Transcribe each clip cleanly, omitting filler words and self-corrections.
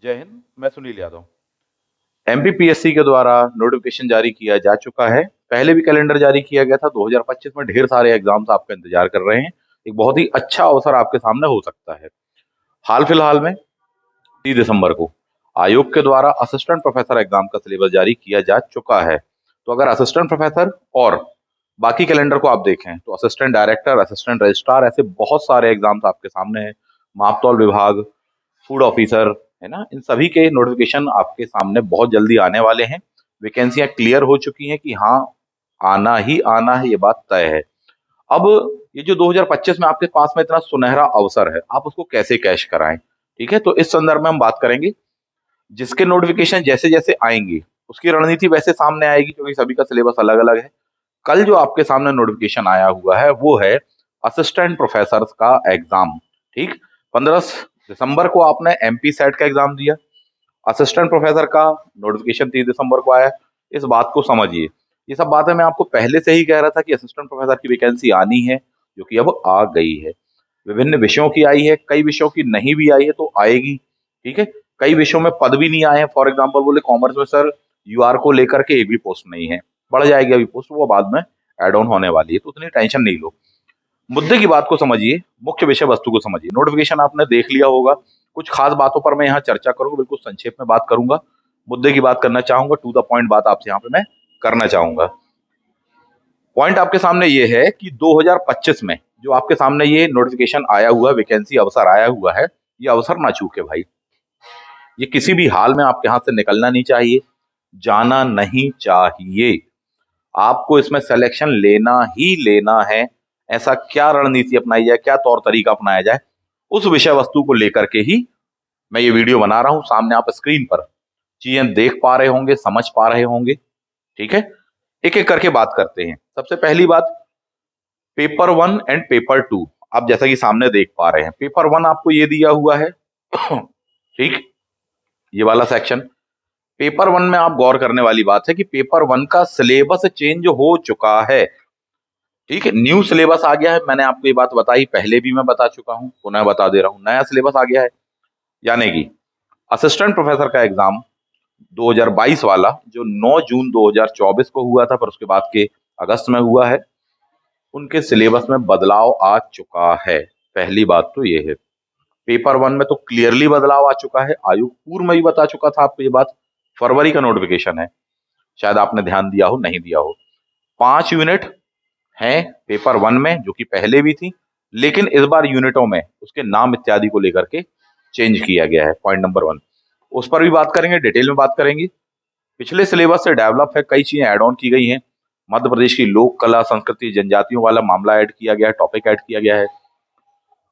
जय हिंद। मैं सुनील यादव। एमपीपीएससी के द्वारा नोटिफिकेशन जारी किया जा चुका है। पहले भी कैलेंडर जारी किया गया था। 2025 में ढेर सारे एग्जाम्स आपका इंतजार कर रहे हैं। एक बहुत ही अच्छा अवसर आपके सामने हो सकता है। हाल फिलहाल में 30 दिसंबर को आयोग के द्वारा असिस्टेंट प्रोफेसर एग्जाम का सिलेबस जारी किया जा चुका है। तो अगर असिस्टेंट प्रोफेसर और बाकी कैलेंडर को आप देखें तो असिस्टेंट डायरेक्टर, असिस्टेंट रजिस्ट्रार, ऐसे बहुत सारे एग्जाम्स आपके सामने हैं। मापतौल विभाग, फूड ऑफिसर, है ना, इन सभी के नोटिफिकेशन आपके सामने बहुत जल्दी आने वाले हैं। वैकेंसियां क्लियर हो चुकी हैं कि हाँ, आना ही आना है, ये बात तय है। अब ये जो 2025 में आपके पास में इतना सुनहरा अवसर है, आप उसको कैसे कैश कराएं? ठीक है, तो इस संदर्भ में हम बात करेंगे। जिसके नोटिफिकेशन जैसे जैसे आएंगे उसकी रणनीति वैसे सामने आएगी, क्योंकि सभी का सिलेबस अलग अलग है। कल जो आपके सामने नोटिफिकेशन आया हुआ है वो है असिस्टेंट प्रोफेसर का एग्जाम। ठीक, 15 दिसंबर को आपने एमपी सेट का एग्जाम दिया। असिस्टेंट प्रोफेसर का नोटिफिकेशन 30 दिसंबर को आया। इस बात को समझिए। ये सब बातें मैं आपको पहले से ही कह रहा था कि असिस्टेंट प्रोफेसर की वैकेंसी आनी है, जो कि अब आ गई है। विभिन्न विषयों की आई है, कई विषयों की नहीं भी आई है तो आएगी। ठीक है, कई विषयों में पद भी नहीं आए हैं। फॉर एग्जाम्पल बोले कॉमर्स में सर यूआर को लेकर के एक भी पोस्ट नहीं है। बढ़ जाएगी अभी पोस्ट, वो बाद में एड ऑन होने वाली है, तो उतनी टेंशन नहीं लो। मुद्दे की बात को समझिए, मुख्य विषय वस्तु को समझिए। नोटिफिकेशन आपने देख लिया होगा। कुछ खास बातों पर मैं यहाँ चर्चा करूंगा, बिल्कुल संक्षेप में बात करूंगा। मुद्दे की बात करना चाहूंगा, टू द पॉइंट बात आपसे यहाँ पे मैं करना चाहूंगा। पॉइंट आपके सामने ये है कि 2025 में जो आपके सामने ये नोटिफिकेशन आया हुआ है, वैकेंसी अवसर आया हुआ है, ये अवसर ना चूके भाई। ये किसी भी हाल में आपके हाथ से निकलना नहीं चाहिए, जाना नहीं चाहिए। आपको इसमें सिलेक्शन लेना ही लेना है। ऐसा क्या रणनीति अपनाई जाए, क्या तौर तरीका अपनाया जाए, उस विषय वस्तु को लेकर के ही मैं ये वीडियो बना रहा हूं। सामने आप स्क्रीन पर चीजें देख पा रहे होंगे, समझ पा रहे होंगे। ठीक है, एक एक करके बात करते हैं। सबसे पहली बात, paper one and paper two. आप जैसा कि सामने देख पा रहे हैं, पेपर वन आपको ये दिया हुआ है। ठीक, ये वाला सेक्शन। पेपर वन में आप गौर करने वाली बात है कि पेपर वन का सिलेबस चेंज हो चुका है। ठीक है, न्यू सिलेबस आ गया है। मैंने आपको ये बात बताई, पहले भी मैं बता चुका हूं, पुनः बता दे रहा हूं, नया सिलेबस आ गया है। यानी कि असिस्टेंट प्रोफेसर का एग्जाम 2022 वाला जो 9 जून 2024 को हुआ था, पर उसके बाद के अगस्त में हुआ है, उनके सिलेबस में बदलाव आ चुका है। पहली बात तो ये है। पेपर वन में तो क्लियरली बदलाव आ चुका है। आयोग पूर्व में भी बता चुका था आपको ये बात। फरवरी का नोटिफिकेशन है, शायद आपने ध्यान दिया हो, नहीं दिया हो। 5 यूनिट हैं पेपर वन में, जो कि पहले भी थी, लेकिन इस बार यूनिटों में उसके नाम इत्यादि को लेकर के चेंज किया गया है। पॉइंट नंबर वन, उस पर भी बात करेंगे, डिटेल में बात करेंगे। पिछले सिलेबस से डेवलप है, कई चीजें ऐड ऑन की गई हैं। मध्य प्रदेश की लोक कला संस्कृति जनजातियों वाला मामला ऐड किया गया है, टॉपिक ऐड किया गया है।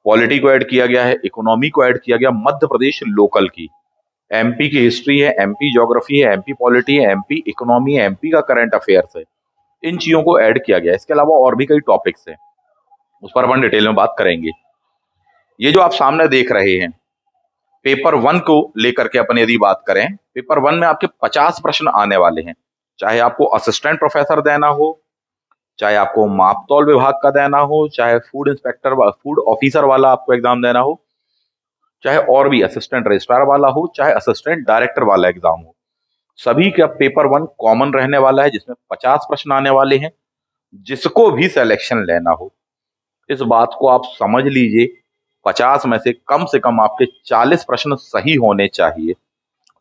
पॉलिटी को ऐड किया गया है, इकोनॉमी को ऐड किया गया, मध्य प्रदेश लोकल की, एमपी की हिस्ट्री है, एमपी ज्योग्राफी है, एमपी पॉलिटी है, एमपी इकोनॉमी है, एमपी का करंट अफेयर्स है। इन चीजों को ऐड किया गया है। इसके अलावा और भी कई टॉपिक्स हैं, उस पर अपन डिटेल में बात करेंगे। ये जो आप सामने देख रहे हैं, पेपर वन को लेकर के अपन यदि बात करें, पेपर वन में आपके 50 प्रश्न आने वाले हैं। चाहे आपको असिस्टेंट प्रोफेसर देना हो, चाहे आपको मापतौल विभाग का देना हो, चाहे फूड इंस्पेक्टर, फूड ऑफिसर वाला आपको एग्जाम देना हो, चाहे और भी असिस्टेंट रजिस्ट्रार वाला हो, चाहे असिस्टेंट डायरेक्टर वाला एग्जाम हो, सभी का पेपर वन कॉमन रहने वाला है, जिसमें 50 प्रश्न आने वाले हैं। जिसको भी सिलेक्शन लेना हो, इस बात को आप समझ लीजिए, 50 में से कम आपके 40 प्रश्न सही होने चाहिए।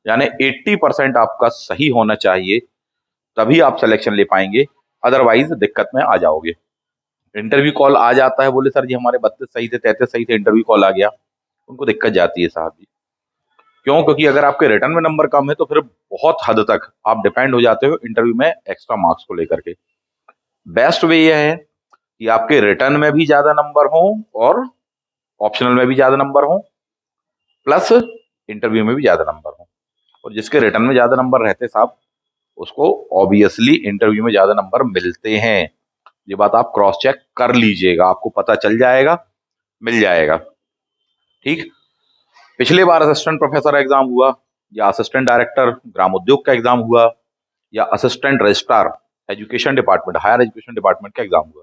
यानी 80% आपका सही होना चाहिए, तभी आप सिलेक्शन ले पाएंगे। अदरवाइज दिक्कत में आ जाओगे। इंटरव्यू कॉल आ जाता है, बोले सर जी हमारे 32 सही थे, 33 सही थे, इंटरव्यू कॉल आ गया, उनको दिक्कत जाती है साहब जी। क्यों? क्योंकि अगर आपके रिटर्न में नंबर कम है तो फिर बहुत हद तक आप डिपेंड हो जाते हो इंटरव्यू में एक्स्ट्रा मार्क्स को लेकर के। बेस्ट वे यह है कि आपके रिटर्न में भी ज्यादा नंबर हो और ऑप्शनल में भी ज्यादा नंबर हो, प्लस इंटरव्यू में भी ज्यादा नंबर हो। और जिसके रिटर्न में ज्यादा नंबर रहते साहब, उसको ऑब्वियसली इंटरव्यू में ज्यादा नंबर मिलते हैं। ये बात आप क्रॉस चेक कर लीजिएगा, आपको पता चल जाएगा, मिल जाएगा। ठीक, पिछले बार असिस्टेंट प्रोफेसर एग्जाम हुआ, या असिस्टेंट डायरेक्टर ग्राम उद्योग का एग्जाम हुआ, या assistant registrar education department, higher education department का एग्जाम हुआ,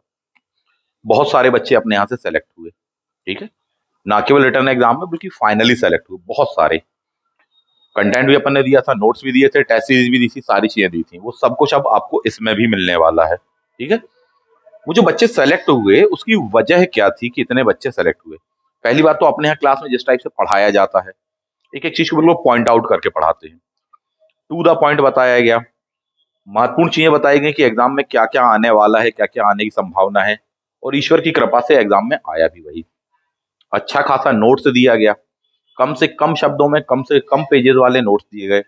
बहुत सारे बच्चे अपने यहाँ से सेलेक्ट हुए। ठीक है, ना केवल रिटर्न एग्जाम में बल्कि फाइनली सेलेक्ट हुए बहुत सारे। कंटेंट भी अपन ने दिया था, नोट्स भी दिए थे, टेस्ट सीरीज भी दी थी, सारी चीजें दी थी। वो सब कुछ अब आपको इसमें भी मिलने वाला है। ठीक है। वो जो बच्चे सेलेक्ट हुए उसकी वजह क्या थी कि इतने बच्चे सेलेक्ट हुए? पहली बात तो अपने यहाँ क्लास में जिस टाइप से पढ़ाया जाता है, एक एक चीज को बिल्कुल पॉइंट आउट करके पढ़ाते हैं, टू द पॉइंट बताया गया, महत्वपूर्ण चीजें बताई गई कि एग्जाम में क्या क्या आने वाला है, क्या क्या आने की संभावना है, और ईश्वर की कृपा से एग्जाम में आया भी वही। अच्छा खासा नोट्स दिया गया, कम से कम शब्दों में कम से कम पेजेस वाले नोट्स दिए गए।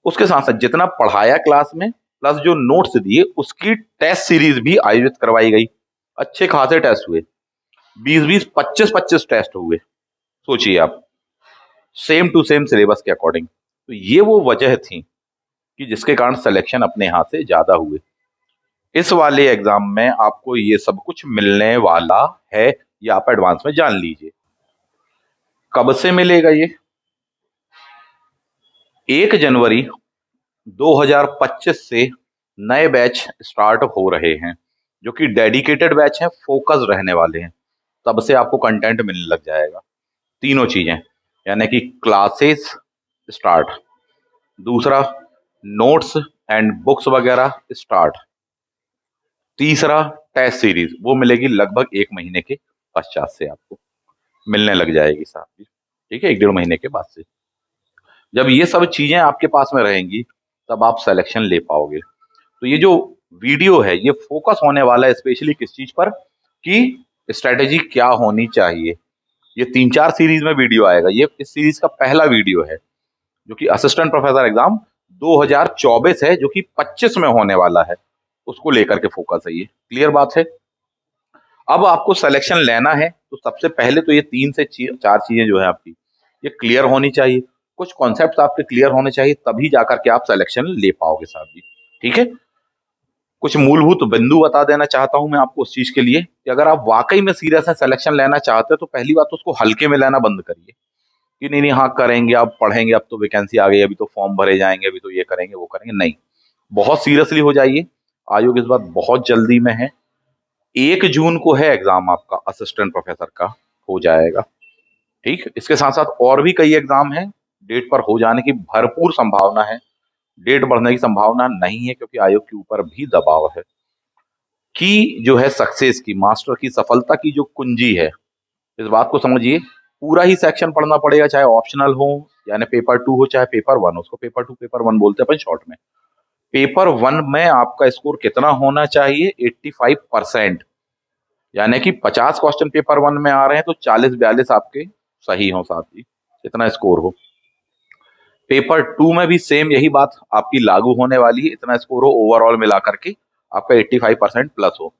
उसके साथ साथ जितना पढ़ाया क्लास में प्लस जो नोट्स दिए उसकी टेस्ट सीरीज भी आयोजित करवाई गई। अच्छे खासे टेस्ट हुए, 20-20, 25-25 टेस्ट हुए। सोचिए आप, सेम टू सेम सिलेबस के अकॉर्डिंग। तो ये वो वजह थी कि जिसके कारण सिलेक्शन अपने हाथ से ज्यादा हुए। इस वाले एग्जाम में आपको ये सब कुछ मिलने वाला है, ये आप एडवांस में जान लीजिए। कब से मिलेगा ये? 1 जनवरी 2025 से नए बैच स्टार्ट हो रहे हैं, जो कि डेडिकेटेड बैच हैं, फोकस रहने वाले हैं। तब से आपको कंटेंट मिलने लग जाएगा। तीनों चीजें, यानी कि क्लासेस स्टार्ट, दूसरा नोट्स एंड बुक्स वगैरह स्टार्ट, तीसरा टेस्ट सीरीज वो मिलेगी लगभग 1 महीने के पश्चात से आपको मिलने लग जाएगी साहब जी। ठीक है, 1-1.5 महीने के बाद से जब ये सब चीजें आपके पास में रहेंगी तब आप सिलेक्शन ले पाओगे। तो ये जो वीडियो है ये फोकस होने वाला है स्पेशली किस चीज पर कि स्ट्रेटेजी क्या होनी चाहिए। ये 3-4 सीरीज में वीडियो आएगा, ये इस सीरीज का पहला वीडियो है जो कि असिस्टेंट प्रोफेसर एग्जाम 2024 है, जो कि 25 में होने वाला है, उसको लेकर के फोकस है। ये क्लियर बात है। अब आपको सिलेक्शन लेना है तो सबसे पहले तो ये 3 से 4 चीजें जो है आपकी ये क्लियर होनी चाहिए। कुछ कॉन्सेप्ट आपके क्लियर होने चाहिए, तभी जाकर के आप सिलेक्शन ले पाओगे साहब जी। ठीक है। कुछ मूलभूत बिंदु बता देना चाहता हूं मैं आपको उस चीज के लिए कि अगर आप वाकई में सीरियस है, सिलेक्शन लेना चाहते हो, तो पहली बात तो उसको हल्के में लेना बंद करिए कि नहीं नहीं हाँ करेंगे, अब पढ़ेंगे, अब तो वैकेंसी आ गई, अभी तो फॉर्म भरे जाएंगे, अभी तो ये करेंगे वो करेंगे। नहीं, बहुत सीरियसली हो जाइए। आयोग इस बार बहुत जल्दी में है। 1 जून को है एग्जाम आपका असिस्टेंट प्रोफेसर का, हो जाएगा। ठीक, इसके साथ साथ और भी कई एग्जाम हैं, डेट पर हो जाने की भरपूर संभावना है। डेट बढ़ने की संभावना नहीं है क्योंकि आयोग के ऊपर भी दबाव है कि जो है सक्सेस की, मास्टर की सफलता की जो कुंजी है, इस बात को समझिए। पूरा ही सेक्शन पढ़ना पड़ेगा, चाहे ऑप्शनल हो यानी पेपर 2 हो, चाहे पेपर 1 हो। उसको पेपर 2 पेपर 1 बोलते हैं अपन शॉर्ट में। पेपर 1 में आपका स्कोर कितना होना चाहिए? 85%, यानी कि 50 क्वेश्चन पेपर 1 में आ रहे हैं तो 40-42 आपके सही हो साथ ही, इतना स्कोर हो। पेपर 2 में भी सेम यही बात आपकी लागू होने वाली है, इतना स्कोर हो ओवरऑल मिला करके आपका 85% प्लस हो।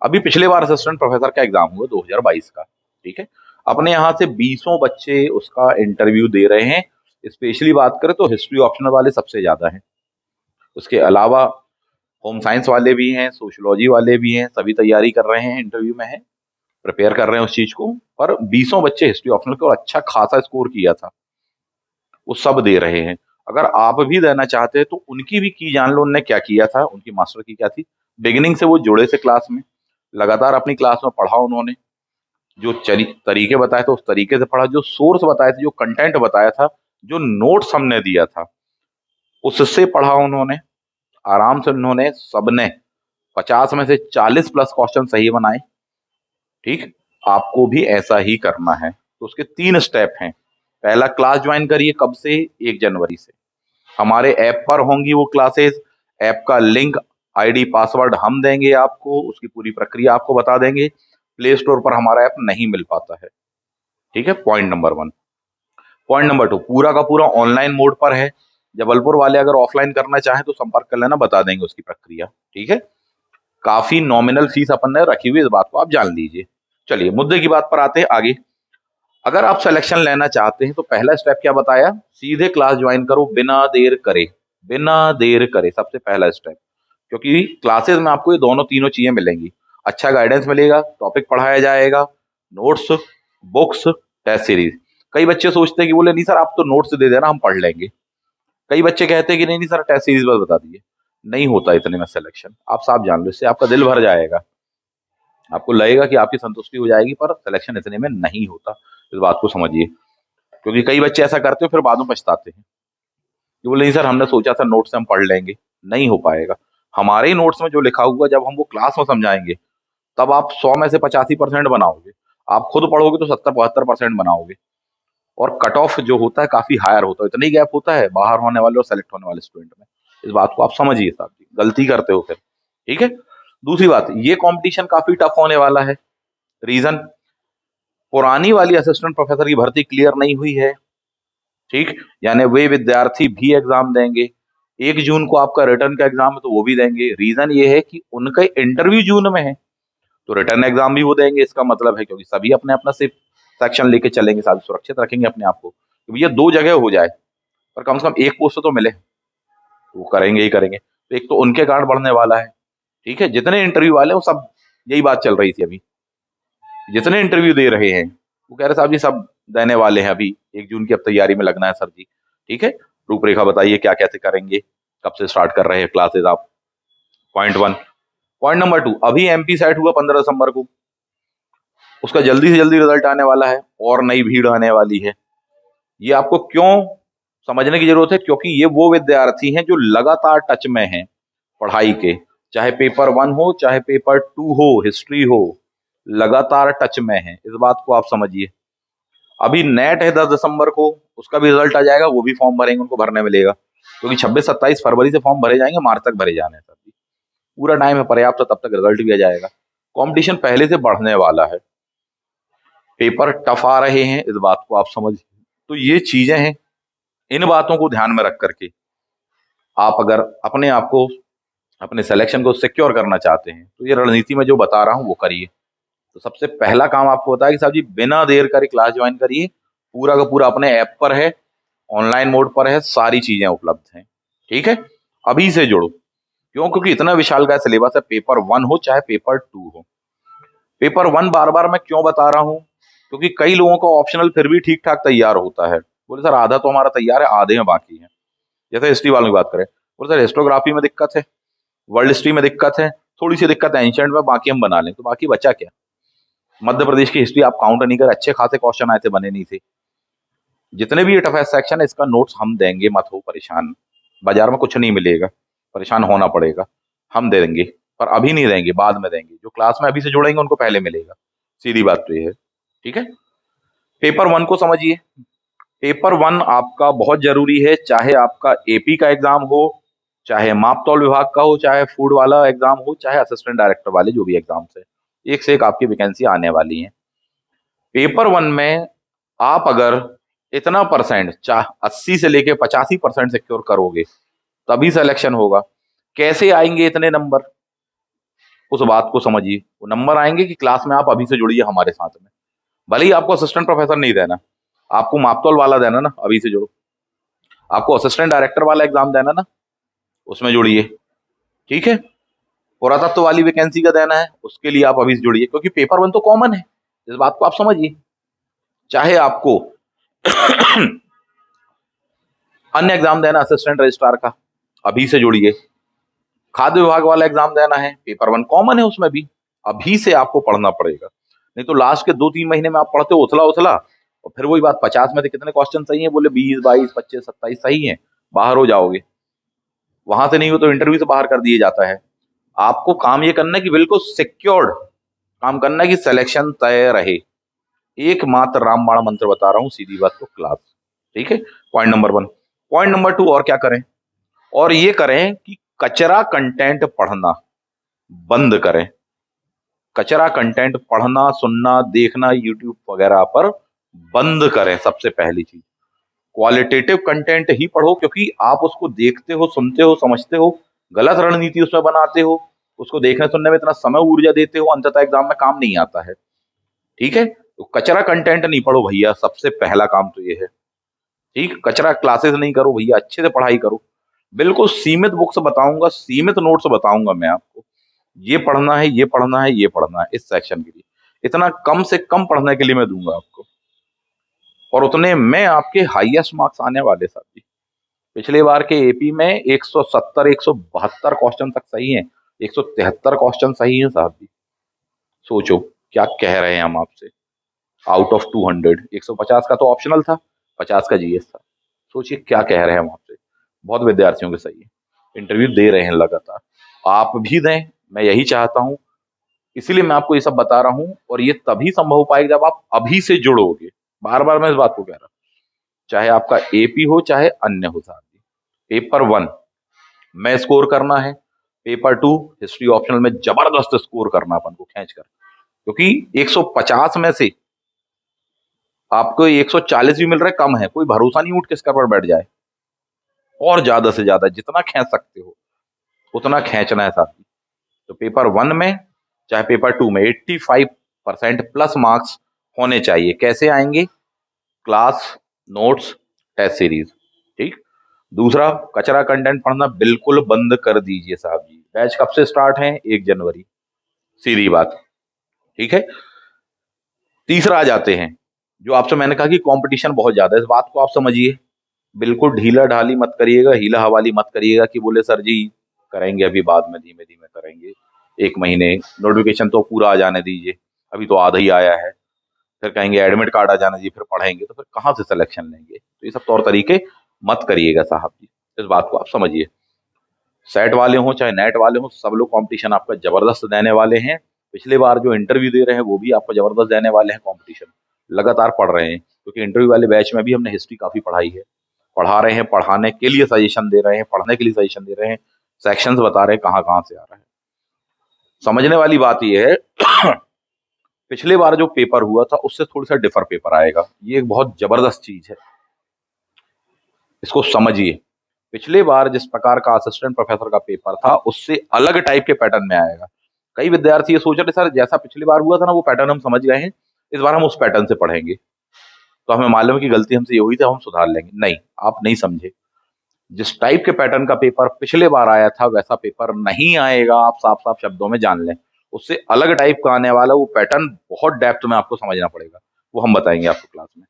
अभी पिछले बार असिस्टेंट प्रोफेसर का एग्जाम हुआ 2022 का। ठीक है। अपने यहाँ से 20 बच्चे उसका इंटरव्यू दे रहे हैं। स्पेशली बात करें तो हिस्ट्री ऑप्शनल वाले सबसे ज्यादा हैं, उसके अलावा होम साइंस वाले भी हैं, सोशियोलॉजी वाले भी हैं, सभी तैयारी कर रहे हैं, इंटरव्यू में है, प्रिपेयर कर रहे हैं उस चीज को। पर 20 बच्चे हिस्ट्री ऑप्शनल के और अच्छा खासा स्कोर किया था, वो सब दे रहे हैं। अगर आप भी देना चाहते हैं तो उनकी भी की जान लो, उनने क्या किया था, उनकी मास्टर की क्या थी। बिगिनिंग से वो जुड़े थे क्लास में, लगातार अपनी क्लास में पढ़ा उन्होंने, जो तरीके बताए थे उस तरीके से पढ़ा, जो सोर्स बताए थे, जो कंटेंट बताया था, जो नोट्स हमने दिया था उससे पढ़ा उन्होंने। आराम से उन्होंने सबने 50 में से 40 प्लस क्वेश्चन सही बनाए। ठीक, आपको भी ऐसा ही करना है। तो उसके 3 स्टेप हैं। पहला, क्लास ज्वाइन करिए। कब से? 1 जनवरी से। हमारे ऐप पर होंगी वो क्लासेस। ऐप का लिंक, आईडी, पासवर्ड हम देंगे आपको, उसकी पूरी प्रक्रिया आपको बता देंगे। प्ले स्टोर पर हमारा ऐप नहीं मिल पाता है। ठीक है, पॉइंट नंबर 1। पॉइंट नंबर 2, पूरा का पूरा ऑनलाइन मोड पर है। जबलपुर वाले अगर ऑफलाइन करना चाहें तो संपर्क कर लेना, बता देंगे उसकी प्रक्रिया। ठीक है। काफी नॉमिनल फीस अपन ने रखी हुई है, इस बात को आप जान लीजिए। चलिए मुद्दे की बात पर आते हैं आगे। अगर आप सिलेक्शन लेना चाहते हैं तो पहला स्टेप क्या बताया? सीधे क्लास ज्वाइन करो, बिना देर करे। बिना देर करे, सबसे पहला स्टेप। क्योंकि क्लासेस में आपको ये दोनों तीनों चीजें मिलेंगी। अच्छा गाइडेंस मिलेगा, टॉपिक पढ़ाया जाएगा, नोट्स, बुक्स, टेस्ट सीरीज। कई बच्चे सोचते हैं कि बोले नहीं सर आप तो नोट्स दे देना हम पढ़ लेंगे। कई बच्चे कहते हैं कि नहीं नहीं सर टेस्ट सीरीज बस बता दीजिए। नहीं होता इतने में सिलेक्शन, आप साफ जान लो, इससे आपका दिल भर जाएगा, आपको लगेगा कि आपकी संतुष्टि हो जाएगी, पर सिलेक्शन इतने में नहीं होता, इस बात को समझिए। क्योंकि कई बच्चे ऐसा करते हैं फिर बाद में पछताते हैं कि बोले नहीं सर हमने सोचा था नोट्स से हम पढ़ लेंगे। नहीं हो पाएगा। हमारे ही नोट्स में जो लिखा हुआ जब हम वो क्लास में समझाएंगे तब आप 100 में से 85% बनाओगे। आप खुद पढ़ोगे तो 70-72% बनाओगे। और कट ऑफ जो होता है काफी हायर होता है, इतना ही गैप होता है बाहर होने वाले और सेलेक्ट होने वाले स्टूडेंट में। इस बात को आप समझिए साहब जी, गलती करते हो फिर। ठीक है। दूसरी बात, ये कंपटीशन काफी टफ होने वाला है। रीजन, पुरानी वाली असिस्टेंट प्रोफेसर की भर्ती क्लियर नहीं हुई है। ठीक, यानी वे विद्यार्थी भी एग्जाम देंगे। 1 जून को आपका रिटर्न का एग्जाम है तो वो भी देंगे। रीजन ये है कि उनका इंटरव्यू जून में है तो रिटर्न एग्जाम भी वो देंगे। इसका मतलब है क्योंकि सभी अपने अपना सिर्फ सेक्शन लेके चलेंगे, साथ सुरक्षित रखेंगे अपने आप को कि भैया 2 जगह हो जाए पर कम से कम एक पोस्ट तो मिले, तो वो करेंगे ही करेंगे। तो एक तो उनके कारण बढ़ने वाला है। ठीक है, जितने इंटरव्यू वाले वो सब, यही बात चल रही थी अभी, जितने इंटरव्यू दे रहे हैं वो कह रहे साहब जी सब देने वाले हैं अभी 1 जून की अब तैयारी में लगना है सर जी। ठीक है, रूपरेखा बताइए क्या कैसे करेंगे, कब से स्टार्ट कर रहे हैं क्लासेस आप। पॉइंट 1। पॉइंट नंबर 2, अभी एमपी सेट हुआ 15 दिसंबर को, उसका जल्दी से जल्दी रिजल्ट आने वाला है और नई भीड़ आने वाली है। ये आपको क्यों समझने की जरूरत है, क्योंकि ये वो विद्यार्थी हैं जो लगातार टच में हैं पढ़ाई के, चाहे पेपर 1 हो चाहे पेपर 2 हो, हिस्ट्री हो, लगातार टच में है। इस बात को आप समझिए। अभी नेट है 10 दिसंबर को, उसका भी रिजल्ट आ जाएगा, वो भी फॉर्म भरेंगे, उनको भरने मिलेगा। क्योंकि 26-27 फरवरी से फॉर्म भरे जाएंगे, मार्च तक भरे जाने हैं सर जी। पूरा टाइम है पर्याप्त, तब तक रिजल्ट भी आ जाएगा। कंपटीशन पहले से बढ़ने वाला है, पेपर टफ आ रहे हैं, इस बात को आप समझिए। तो ये चीजें हैं, इन बातों को ध्यान में रख करके आप अगर अपने आप को, अपने सिलेक्शन को सिक्योर करना चाहते हैं तो ये रणनीति में जो बता रहा हूँ वो करिए। तो सबसे पहला काम आपको होता है कि साहब जी बिना देर करे क्लास ज्वाइन करिए। पूरा का पूरा अपने ऐप पर है, ऑनलाइन मोड पर है, सारी चीजें उपलब्ध हैं। ठीक है, अभी से जुड़ो। क्यों? क्योंकि इतना विशाल का सिलेबस है, पेपर 1 हो चाहे पेपर 2 हो। पेपर 1 बार बार मैं क्यों बता रहा हूँ, क्योंकि कई लोगों का ऑप्शनल फिर भी ठीक ठाक तैयार होता है। बोले सर आधा तो हमारा तैयार है, आधे में बाकी है। जैसे हिस्ट्री वालों की बात करें, बोले सर हिस्टोग्राफी में दिक्कत है, वर्ल्ड हिस्ट्री में दिक्कत है, थोड़ी सी दिक्कत है एंशिएंट में, बाकी हम बना लें। तो बाकी बचा क्या? मध्य प्रदेश की हिस्ट्री आप काउंट नहीं कर, अच्छे खासे क्वेश्चन आए थे, बने नहीं थे। जितने भी ये टफेस्ट सेक्शन है इसका नोट्स हम देंगे, मत हो परेशान। बाजार में कुछ नहीं मिलेगा, परेशान होना पड़ेगा। हम दे देंगे, पर अभी नहीं देंगे, बाद में देंगे। जो क्लास में अभी से जुड़ेंगे उनको पहले मिलेगा। सीधी बात तो ये है। ठीक है, पेपर 1 को समझिए। पेपर 1 आपका बहुत जरूरी है, चाहे आपका एपी का एग्जाम हो, चाहे माप तौल विभाग का हो, चाहे फूड वाला एग्जाम हो, चाहे असिस्टेंट डायरेक्टर वाले जो भी एग्जाम्स है, एक से एक आपकी वैकेंसी आने वाली है। पेपर 1 में आप अगर इतना परसेंट, चाहे 80 से लेके 85% सिक्योर करोगे तभी सिलेक्शन होगा। कैसे आएंगे इतने नंबर, उस बात को समझिए। वो नंबर आएंगे कि क्लास में आप अभी से जुड़िए हमारे साथ में। भले ही आपको असिस्टेंट प्रोफेसर नहीं देना, आपको मापतौल वाला देना ना, अभी से जुड़ो। आपको असिस्टेंट डायरेक्टर वाला एग्जाम देना ना, उसमें जुड़िए। ठीक है, पुरातत्व वाली वैकेंसी का देना है, उसके लिए आप अभी से जुड़िए, क्योंकि पेपर 1 तो कॉमन है। इस बात को आप समझिए। चाहे आपको अन्य एग्जाम देना असिस्टेंट रजिस्ट्रार का, अभी से जुड़िए। खाद्य विभाग वाला एग्जाम देना है, पेपर 1 कॉमन है, उसमें भी अभी से आपको पढ़ना पड़ेगा। नहीं तो लास्ट के 2-3 महीने में आप पढ़ते हो उथला उथला, और फिर वही बात, 50 में से कितने क्वेश्चन सही है, बोले 20, 22, 25, 27 सही है, बाहर हो जाओगे। वहां से नहीं हो तो इंटरव्यू से बाहर कर दिया जाता है। आपको काम ये करना है कि बिल्कुल सिक्योर्ड काम करना है कि सिलेक्शन तय रहे। एकमात्र रामबाण मंत्र बता रहा हूं, सीधी बात को, क्लास। ठीक है, पॉइंट नंबर 1। पॉइंट नंबर 2, और क्या करें? और ये करें कि कचरा कंटेंट पढ़ना बंद करें। कचरा कंटेंट पढ़ना, सुनना, देखना यूट्यूब वगैरह पर बंद करें। सबसे पहली चीज, क्वालिटेटिव कंटेंट ही पढ़ो, क्योंकि आप उसको देखते हो, सुनते हो, समझते हो, गलत रणनीति उसमें बनाते हो, उसको देखने सुनने में इतना समय ऊर्जा देते हो, अंततः एग्जाम में काम नहीं आता है। ठीक है, तो कचरा कंटेंट नहीं पढ़ो भैया, सबसे पहला काम तो ये है। ठीक, कचरा क्लासेस नहीं करो भैया, अच्छे से पढ़ाई करो। बिल्कुल सीमित बुक्स बताऊंगा, सीमित नोट्स बताऊंगा मैं आपको। ये पढ़ना है, ये पढ़ना है, ये पढ़ना है इस सेक्शन के लिए। इतना कम से कम पढ़ने के लिए मैं दूंगा आपको, और उतने में आपके हाईएस्ट मार्क्स आने वाले साथी। पिछले बार के एपी में 170 172 क्वेश्चन तक सही हैं, 173 क्वेश्चन सही हैं साहब जी। सोचो क्या कह रहे हैं हम आपसे। आउट ऑफ 200, 150 का तो ऑप्शनल था, 50 का जीएस था। सोचिए क्या कह रहे हैं हम आपसे। बहुत विद्यार्थियों के सही है, इंटरव्यू दे रहे हैं लगातार, आप भी दें, मैं यही चाहता हूँ। इसीलिए मैं आपको ये सब बता रहा हूँ, और ये तभी संभव हो पाएगा जब आप अभी से जुड़ोगे। बार बार मैं इस बात को कह रहा हूँ, चाहे आपका एपी हो चाहे अन्य हो साहब जी। पेपर वन में स्कोर करना है, पेपर टू हिस्ट्री ऑप्शनल में जबरदस्त स्कोर करना अपन को खींच कर, क्योंकि 150 में से आपको 140 भी मिल रहा है, कम है, कोई भरोसा नहीं उठ के इसका पर बैठ जाए। और ज्यादा से ज्यादा जितना खींच सकते हो उतना खींचना है साथी। तो पेपर वन में चाहे पेपर टू में 85% प्लस मार्क्स होने चाहिए। कैसे आएंगे? Class, notes, test series. ठीक। दूसरा, कचरा कंटेंट पढ़ना बिल्कुल बंद कर दीजिए साहब जी। बैच कब से स्टार्ट है? 1 जनवरी, सीधी बात। ठीक है। तीसरा आ जाते हैं, जो आपसे मैंने कहा कि कंपटीशन बहुत ज्यादा है, इस बात को आप समझिए। बिल्कुल ढीला ढाली मत करिएगा, हीला हवाली मत करिएगा कि बोले सर जी करेंगे अभी बाद में, धीमे धीमे करेंगे, 1 महीने, नोटिफिकेशन तो पूरा आ जाने दीजिए, अभी तो आधा ही आया है। फिर कहेंगे एडमिट कार्ड आ जाना जी, फिर पढ़ेंगे, तो फिर कहाँ से सिलेक्शन लेंगे? तो ये सब तौर तरीके मत करिएगा साहब जी, इस बात को आप समझिए। सेट वाले हों चाहे नेट वाले हों, सब लोग कंपटीशन आपका जबरदस्त देने वाले हैं। पिछले बार जो इंटरव्यू दे रहे हैं वो भी आपको जबरदस्त देने वाले हैं। कंपटीशन लगातार पढ़ रहे हैं, क्योंकि इंटरव्यू वाले बैच में भी हमने हिस्ट्री काफी पढ़ाई है। पढ़ा रहे हैं, पढ़ाने के लिए सजेशन दे रहे हैं, पढ़ने के लिए सजेशन दे रहे हैं, सेक्शंस बता रहे हैं कहाँ कहाँ से आ रहा है। समझने वाली बात यह है पिछले बार जो पेपर हुआ था उससे थोड़ा सा डिफर पेपर आएगा, ये एक बहुत जबरदस्त चीज है, इसको समझिए। पिछले बार जिस प्रकार का असिस्टेंट प्रोफेसर का पेपर था उससे अलग टाइप के पैटर्न में आएगा। कई विद्यार्थी ये सोच रहे सर जैसा पिछली बार हुआ था ना वो पैटर्न हम समझ गए हैं, इस बार हम उस पैटर्न से पढ़ेंगे, तो हमें मालूम है कि गलती हमसे ये हुई थी, हम सुधार लेंगे। नहीं, आप नहीं समझे। जिस टाइप के पैटर्न का पेपर पिछले बार आया था वैसा पेपर नहीं आएगा, आप साफ साफ शब्दों में जान लें। उससे अलग टाइप का आने वाला वो पैटर्न, बहुत डेप्थ में आपको समझना पड़ेगा, वो हम बताएंगे आपको क्लास में।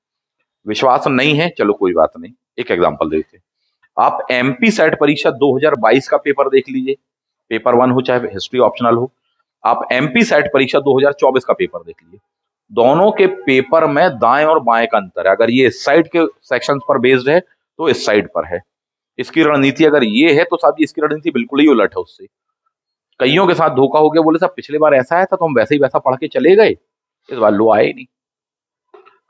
विश्वास नहीं है, चलो कोई बात नहीं, एक एग्जाम्पल देते हैं। आप एमपी सेट परीक्षा 2022 का पेपर देख लीजिए, पेपर वन हो चाहे हिस्ट्री ऑप्शनल हो। आप एमपी सेट परीक्षा 2024 का पेपर देख लीजिए, दोनों के पेपर में दाएं और बाएं का अंतर है। अगर ये इस साइड के सेक्शंस पर बेस्ड है तो इस साइड पर है। इसकी रणनीति अगर ये है तो साहब जी इसकी रणनीति बिल्कुल ही उलट है उससे। कईयों के साथ धोखा हो गया, बोले साहब पिछले बार ऐसा आया था तो हम वैसे ही वैसा पढ़ के चले गए, इस बार लो आए ही नहीं।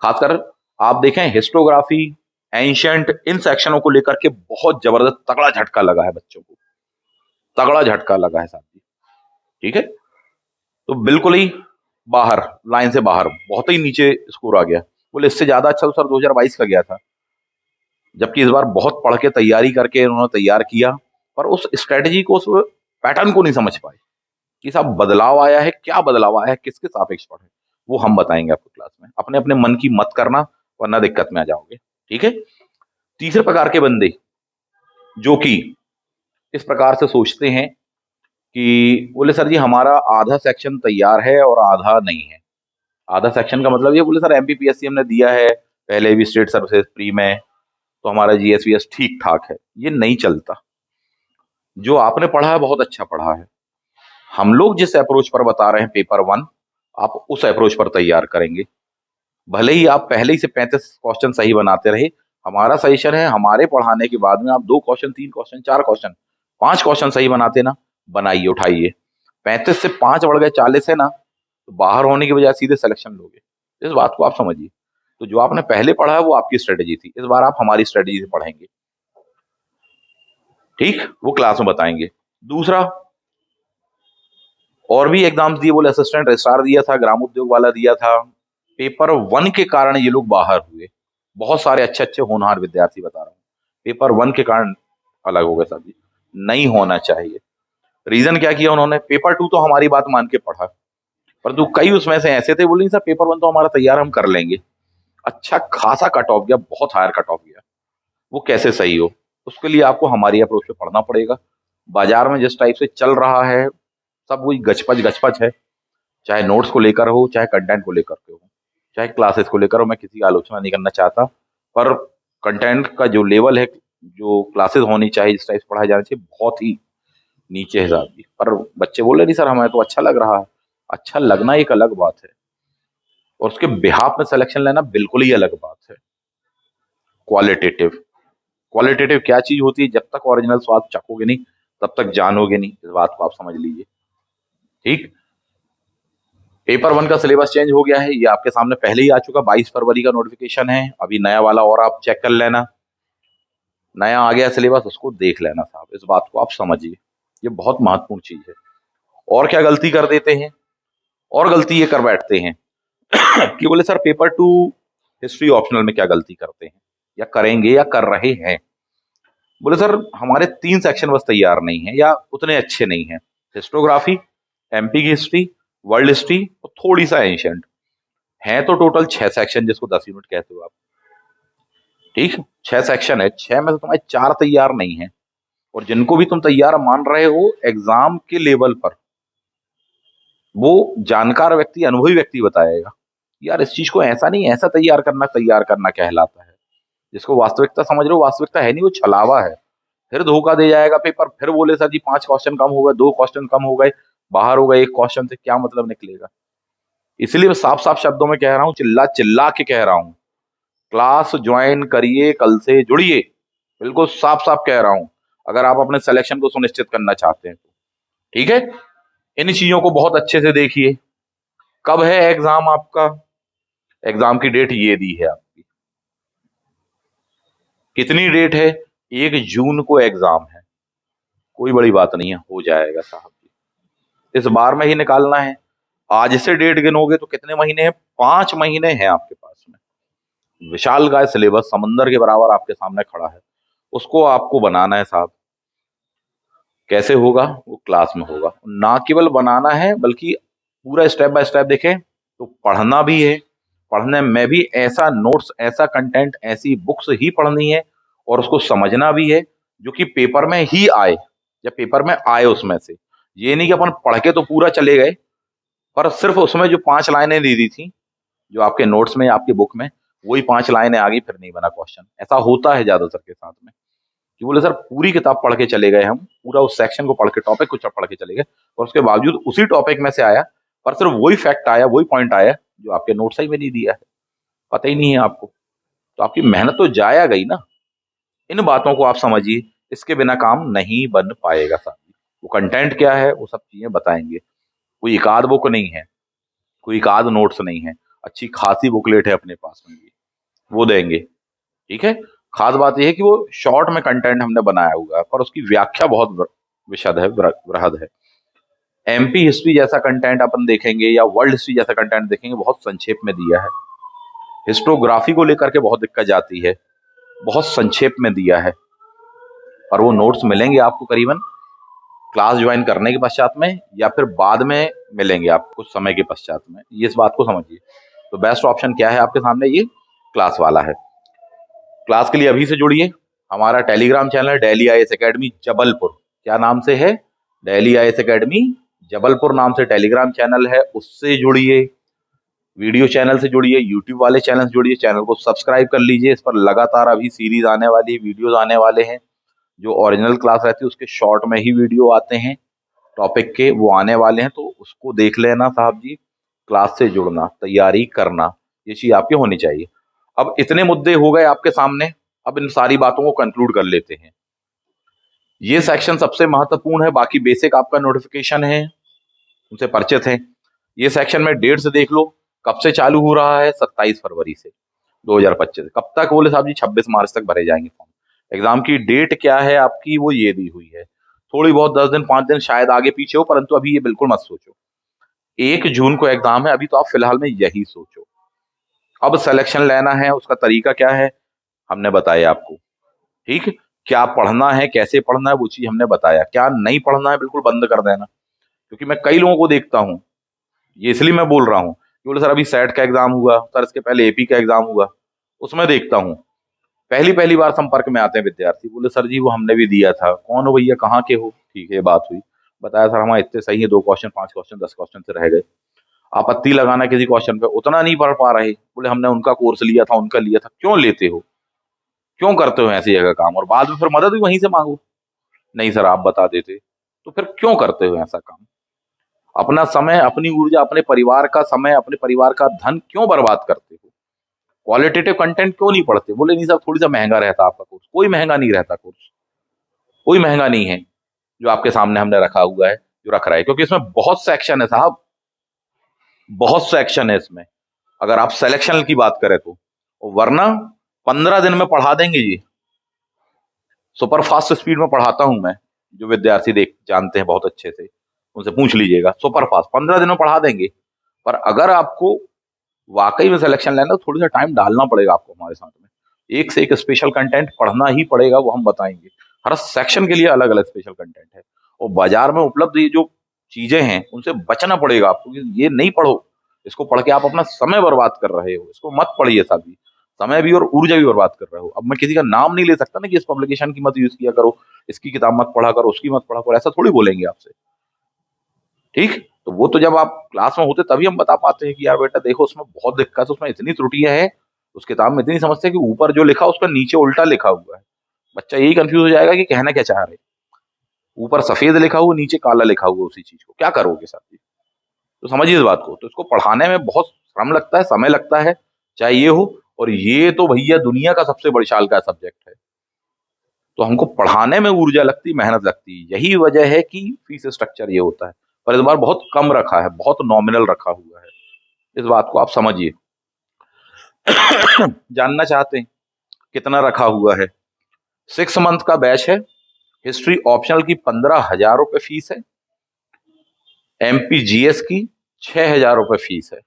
खासकर आप देखें हिस्टोग्राफी, एंशंट, इन सेक्शनों को लेकर के बहुत जबरदस्त तगड़ा झटका लगा है बच्चों को, तगड़ा झटका लगा है साहब जी। ठीक है। तो बिल्कुल ही बाहर, लाइन से बाहर, बहुत ही नीचे स्कोर आ गया। बोले इससे ज्यादा अच्छा तो सर 2022 का गया था। जबकि इस बार बहुत पढ़ के तैयारी करके उन्होंने तैयार किया, पर उस स्ट्रेटजी को, उस पैटर्न को नहीं समझ पाए कि साहब बदलाव आया है, क्या बदलाव आया है, किसके सापेक्ष पढ़े, वो हम बताएंगे आपको क्लास में। अपने अपने मन की मत करना, वरना दिक्कत में आ जाओगे। ठीक है। तीसरे प्रकार के बंदे जो कि इस प्रकार से सोचते हैं कि बोले सर जी हमारा आधा सेक्शन तैयार है और आधा नहीं है। आधा सेक्शन का मतलब ये, बोले सर एमपीपीएससी हमने दिया है पहले भी स्टेट सर्विसेज प्री में, तो हमारा जीएसवीएस ठीक ठाक है। ये नहीं चलता। जो आपने पढ़ा है बहुत अच्छा पढ़ा है, हम लोग जिस अप्रोच पर बता रहे हैं पेपर वन, आप उस अप्रोच पर तैयार करेंगे। भले ही आप पहले ही से 35 क्वेश्चन सही बनाते रहे, हमारा सजेशन है हमारे पढ़ाने के बाद में आप 2 क्वेश्चन, 3 क्वेश्चन, 4 क्वेश्चन, 5 क्वेश्चन सही बनाते ना, बनाइए, उठाइए। 35 से 5 बढ़ गए 40 है ना, तो बाहर होने की बजाय सीधे सिलेक्शन लोगे, इस बात को आप समझिए। तो जो आपने पहले पढ़ा है वो आपकी स्ट्रेटेजी थी, इस बार आप हमारी स्ट्रेटेजी से पढ़ेंगे। ठीक, वो क्लास में बताएंगे। दूसरा, और भी एग्जाम्स दिए, बोले असिस्टेंट रजिस्ट्रार दिया था, ग्राम उद्योग वाला दिया था। पेपर वन के कारण ये लोग बाहर हुए, बहुत सारे अच्छे अच्छे होनहार विद्यार्थी बता रहा हूँ, पेपर वन के कारण अलग हो गए साथी। नहीं होना चाहिए। रीजन क्या किया उन्होंने? पेपर टू तो हमारी बात मान के पढ़ा, परंतु कई उसमें से ऐसे थे बोले नहीं सर पेपर वन तो हमारा तैयार, हम कर लेंगे। अच्छा खासा कट ऑफ गया, बहुत हायर कट ऑफ गया। वो कैसे सही हो? उसके लिए आपको हमारी अप्रोच पे पढ़ना पड़ेगा। बाजार में जिस टाइप से चल रहा है सब वही गचपच गचपच है, चाहे नोट्स को लेकर हो, चाहे कंटेंट को लेकर के हो, चाहे क्लासेस को लेकर हो। मैं किसी की आलोचना नहीं करना चाहता, पर कंटेंट का जो लेवल है, जो क्लासेस होनी चाहिए, जिस टाइप से पढ़ाई जानी चाहिए, बहुत ही नीचे है साहब जी। पर बच्चे बोले नहीं सर हमें तो अच्छा लग रहा है। अच्छा लगना एक अलग बात है, और उसके बिहाफ में सिलेक्शन लेना बिल्कुल ही अलग बात है। क्वालिटेटिव। क्वालिटेटिव क्या चीज होती है? जब तक ओरिजिनल स्वाद चखोगे नहीं तब तक जानोगे नहीं, इस बात को आप समझ लीजिए। ठीक। पेपर 1 का सिलेबस चेंज हो गया है, ये आपके सामने पहले ही आ चुका, 22 फरवरी का नोटिफिकेशन है। अभी नया वाला और आप चेक कर लेना, नया आ गया सिलेबस, उसको देख लेना साहब, इस बात को आप समझिए, ये बहुत महत्वपूर्ण चीज है। और क्या गलती कर देते हैं, और गलती ये कर बैठते हैं कि बोले सर पेपर 2 हिस्ट्री ऑप्शनल में क्या गलती करते हैं या करेंगे या कर रहे हैं। बोले सर हमारे 3 सेक्शन बस तैयार नहीं है या उतने अच्छे नहीं हैं, हिस्टोग्राफी, एमपी की हिस्ट्री, वर्ल्ड हिस्ट्री और थोड़ी सा एंशियंट, है तो टोटल 6 सेक्शन जिसको 10 यूनिट कहते हो आप। ठीक, 6 सेक्शन है, 6 में से तुम्हारे 4 तैयार नहीं है, और जिनको भी तुम तैयार मान रहे हो एग्जाम के लेवल पर, वो जानकार व्यक्ति, अनुभवी व्यक्ति बताएगा यार इस चीज को ऐसा नहीं ऐसा तैयार करना कहलाता है। जिसको वास्तविकता समझ रहे हो, वास्तविकता है नहीं, वो छलावा है। फिर धोखा दे जाएगा पेपर, फिर बोले सर जी 5 क्वेश्चन कम हो गए, 2 क्वेश्चन कम हो गए, बाहर हो गए 1 क्वेश्चन से, क्या मतलब निकलेगा। इसलिए मैं साफ साफ शब्दों में कह रहा हूँ, चिल्ला चिल्ला के कह रहा हूँ, क्लास ज्वाइन करिए, कल से जुड़िए, बिल्कुल साफ साफ कह रहा हूँ, अगर आप अपने सिलेक्शन को सुनिश्चित करना चाहते हैं तो। ठीक है, इन चीजों को बहुत अच्छे से देखिए। कब है एग्जाम आपका? एग्जाम की डेट ये दी है आपकी, कितनी डेट है? 1 जून को एग्जाम है, कोई बड़ी बात नहीं है, हो जाएगा साहब जी, इस बार में ही निकालना है। आज से डेट गिनोगे तो कितने महीने हैं? 5 महीने हैं आपके पास में, विशालकाय सिलेबस समंदर के बराबर आपके सामने खड़ा है, उसको आपको बनाना है साहब। कैसे होगा? वो क्लास में होगा, ना केवल बनाना है बल्कि पूरा स्टेप बाय स्टेप देखें तो पढ़ना भी है। पढ़ने में भी ऐसा नोट्स, ऐसा कंटेंट, ऐसी बुक्स ही पढ़नी है, और उसको समझना भी है जो कि पेपर में ही आए, या पेपर में आए उसमें से। ये नहीं कि अपन पढ़ के तो पूरा चले गए, पर सिर्फ उसमें जो 5 लाइनें दी दी थी जो आपके नोट्स में, आपके बुक में, वही 5 लाइनें आ गई, फिर नहीं बना क्वेश्चन। ऐसा होता है ज्यादातर के साथ में, कि बोले सर पूरी किताब पढ़ के चले गए, हम पूरा उस सेक्शन को पढ़ के, टॉपिक को पढ़ के चले गए, और उसके बावजूद उसी टॉपिक में से आया, पर सिर्फ वही फैक्ट आया, वही पॉइंट आया जो आपके नोट्स ही में नहीं दिया है, पता ही नहीं है आपको, तो आपकी मेहनत तो जाया गई ना। इन बातों को आप समझिए, इसके बिना काम नहीं बन पाएगा साहब। वो कंटेंट क्या है वो सब चीजें बताएंगे, कोई एकाध बुक नहीं है, कोई एकाध नोट्स नहीं है, अच्छी खासी बुकलेट है अपने पास में, वो देंगे। ठीक है, खास बात यह है कि वो शॉर्ट में कंटेंट हमने बनाया हुआ है, पर उसकी व्याख्या बहुत विशद है, बृहद है। एमपी हिस्ट्री जैसा कंटेंट अपन देखेंगे या वर्ल्ड हिस्ट्री जैसा कंटेंट देखेंगे, बहुत संक्षेप में दिया है। हिस्टोग्राफी को लेकर के बहुत दिक्कत जाती है, बहुत संक्षेप में दिया है, पर वो नोट्स मिलेंगे आपको करीबन क्लास ज्वाइन करने के पश्चात में, या फिर बाद में मिलेंगे आपको कुछ समय के पश्चात में, ये इस बात को समझिए। तो बेस्ट ऑप्शन क्या है आपके सामने? ये क्लास वाला है। क्लास के लिए अभी से जुड़िए, हमारा Telegram channel daily IAS academy Jabalpur, क्या नाम से है? डेली आईएएस एकेडमी जबलपुर नाम से टेलीग्राम चैनल है, उससे जुड़िए। वीडियो चैनल से जुड़िए, यूट्यूब वाले चैनल से जुड़िए, चैनल को सब्सक्राइब कर लीजिए, इस पर लगातार अभी सीरीज आने वाली है, वीडियोज आने वाले हैं। जो ओरिजिनल क्लास रहती है उसके शॉर्ट में ही वीडियो आते हैं टॉपिक के, वो आने वाले हैं, तो उसको देख लेना साहब जी। क्लास से जुड़ना, तैयारी करना, ये चीज आपकी होनी चाहिए। अब इतने मुद्दे हो गए आपके सामने, अब इन सारी बातों को कंक्लूड कर लेते हैं। ये सेक्शन सबसे महत्वपूर्ण है, बाकी बेसिक आपका नोटिफिकेशन है, उनसे परिचित है। ये सेक्शन में डेट से देख लो, कब से चालू हो रहा है? 27 फरवरी से 2025। कब तक? बोले साहब जी 26 मार्च तक भरे जाएंगे फॉर्म। एग्जाम की डेट क्या है आपकी? वो ये दी हुई है, थोड़ी बहुत 10 दिन 5 दिन शायद आगे पीछे हो, परंतु अभी ये बिल्कुल मत सोचो। 1 जून को एग्जाम है, अभी तो आप फिलहाल में यही सोचो। अब सिलेक्शन लेना है, उसका तरीका क्या है हमने बताया आपको। ठीक, क्या पढ़ना है, कैसे पढ़ना है, वो चीज हमने बताया। क्या नहीं पढ़ना है, बिल्कुल बंद कर देना, क्योंकि मैं कई लोगों को देखता हूँ, ये इसलिए मैं बोल रहा हूँ कि बोले सर अभी सेट का एग्जाम हुआ सर, इसके पहले एपी का एग्जाम हुआ, उसमें देखता हूँ पहली पहली बार संपर्क में आते हैं विद्यार्थी, बोले सर जी वो हमने भी दिया था। कौन हो भैया, कहाँ के हो? ठीक है, बात हुई, बताया सर हमारे इतने सही है, 2 क्वेश्चन 5 क्वेश्चन 10 क्वेश्चन से रह गए। आपत्ति लगाना किसी क्वेश्चन पे, उतना नहीं पढ़ पा रहे, बोले हमने उनका कोर्स लिया था, उनका लिया था। क्यों लेते हो, क्यों करते हो ऐसी जगह काम, और बाद में फिर मदद भी वहीं से मांगो? नहीं सर आप बता देते, तो फिर क्यों करते हो ऐसा काम? अपना समय, अपनी ऊर्जा, अपने परिवार का समय, अपने परिवार का धन क्यों बर्बाद करते हो? क्वालिटेटिव कंटेंट क्यों नहीं पढ़ते? बोले नहीं साहब थोड़ी सा महंगा रहता आपका कोर्स। कोई महंगा नहीं रहता कोर्स, कोई महंगा नहीं है जो आपके सामने हमने रखा हुआ है, जो रख रहा है, क्योंकि इसमें बहुत सेक्शन है साहब, बहुत सेक्शन है इसमें। अगर आप सिलेक्शन की बात करें तो, वरना 15 दिन में पढ़ा देंगे जी। सुपर फास्ट स्पीड में पढ़ाता हूं मैं, जो विद्यार्थी देख जानते हैं बहुत अच्छे से, उनसे पूछ लीजिएगा। सुपर फास्ट 15 दिन में पढ़ा देंगे। पर अगर आपको वाकई में सिलेक्शन लेना, तो थोड़ी सा टाइम डालना पड़ेगा आपको हमारे साथ में। एक से एक स्पेशल कंटेंट पढ़ना ही पड़ेगा, वो हम बताएंगे। हर सेक्शन के लिए अलग अलग स्पेशल कंटेंट है। और बाजार में उपलब्ध ये जो चीजें हैं, उनसे बचना पड़ेगा आपको। ये नहीं पढ़ो, इसको पढ़ के आप अपना समय बर्बाद कर रहे हो। इसको मत पढ़िए साहब जी, समय भी और ऊर्जा भी बर्बाद कर रहे हो। अब मैं किसी का नाम नहीं ले सकता ना कि इस पब्लिकेशन की मत यूज किया करो, इसकी किताब मत पढ़ा करो, उसकी मत पढ़ा करो, ऐसा थोड़ी बोलेंगे आपसे। ठीक, तो वो तो जब आप क्लास में होते तभी हम बता पाते हैं कि यार बेटा देखो उसमें बहुत दिक्कत है, उसमें इतनी त्रुटियां हैं, उस किताब में इतनी समस्या है कि ऊपर जो लिखा उसका नीचे उल्टा लिखा हुआ है। बच्चा यही कंफ्यूज हो जाएगा कि कहना क्या चाह रहे हैं। ऊपर सफेद लिखा हुआ, नीचे काला लिखा हुआ, उसी चीज को क्या करोगे साहब जी? तो समझिए इस बात को। तो इसको पढ़ाने में बहुत श्रम लगता है, समय लगता है, चाहे ये हो। और ये तो भैया दुनिया का सबसे विशाल का सब्जेक्ट है, तो हमको पढ़ाने में ऊर्जा लगती, मेहनत लगती। यही वजह है कि फीस स्ट्रक्चर ये होता है। पर इस बार बहुत कम रखा है, बहुत नॉमिनल रखा हुआ है। इस बात को आप समझिए। जानना चाहते हैं कितना रखा हुआ है? 6 मंथ का बैच है। हिस्ट्री ऑप्शनल की 15,000 रुपये फीस है। एमपीजीएस की 6,000 रुपये फीस है।